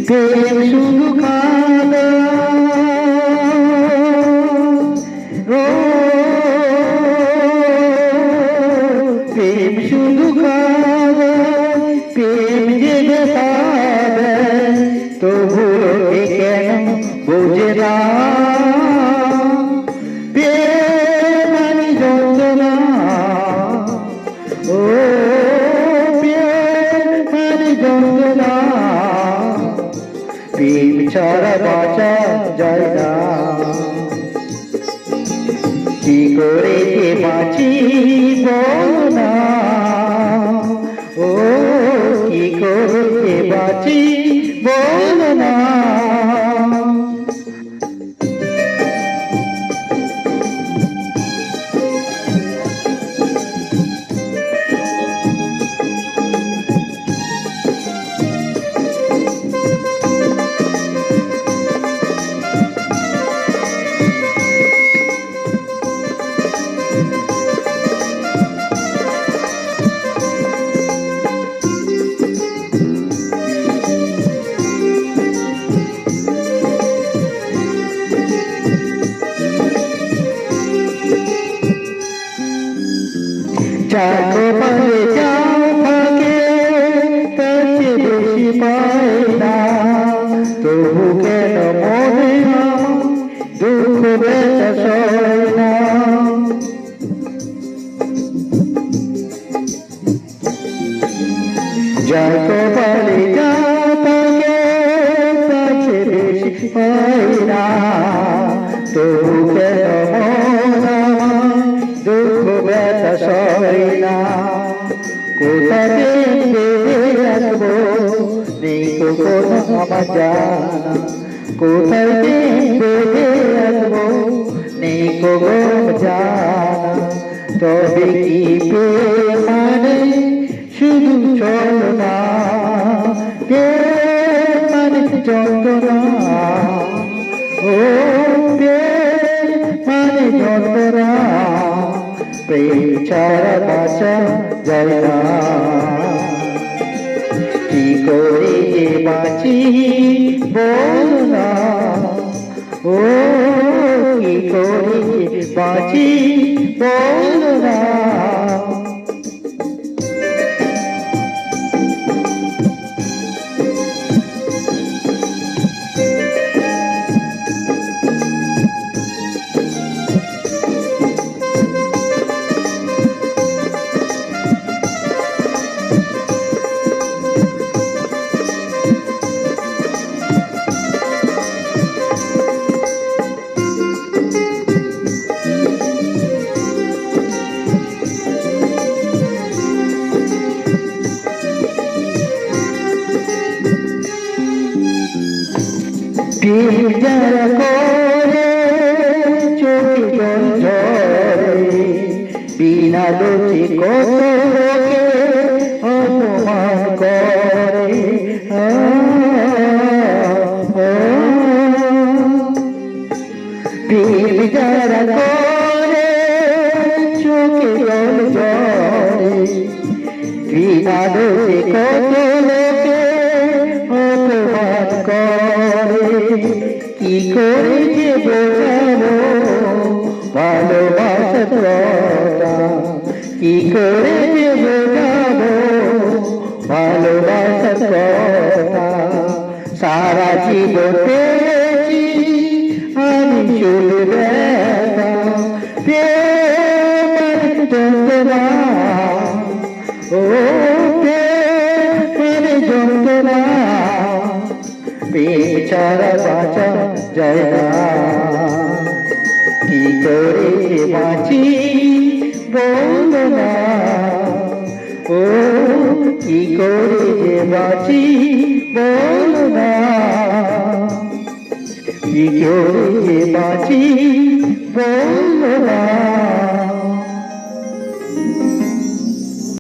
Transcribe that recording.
প্রেম শুধু খাওয়া প্রেম শুধু খাওয়া প্রেম যে দেখাবে তবু কেন বোঝে না প্রেম মানে যন্ত্রণা ও প্রেম মানে যন্ত্রণা প্রেম ছাড়া বাঁচা যায় না কি করে যে বাঁচি বল না ও কি করে যে বাঁচি বল না যাকে পারে যাও থাকে তাকে বেশি পায় না তবু কেন মনে দুঃখ ব্যথা সয় না যাকে পারে যাও থাকে তাকে বেশি পায় না তবু কেন দুঃখ ব্যথা সয় না কোথাতে রাখবো নেই তো কোনো আমার জানা কোথাতে রাখবো নেই তো কোনো জানা তবে কি প্রেম মানে শুধু চলনা প্রেম মানে যন্ত্রণা ও প্রেম মানে যন্ত্রণা প্রেম ছাড়া বাঁচা যায় না কি করে যে বাঁচি বল না ও কি করে যে বাঁচি বল না প্রেম যারা করে চোখে জল ঝরে বিনা দোষে কত লোকে অপমান করে প্রেম যারা করে চোখে জল ঝরে বিনা দোষে কত লোকে অপমান করে কি করে যে বোঝাবো ভালোবাসার কথা কি করে যে বোঝাবো ভালোবাসার কথা সারা জীবন পেয়েছি আমি শুধু ব্যথা প্রেম যন্ত্রণা ও প্রেম যন্ত্রণা প্রেম ছাড়া বাঁচা যায় না কি করে বাঁচি বল না ও কি করে বাঁচি বল না কি করে বাঁচি বল না।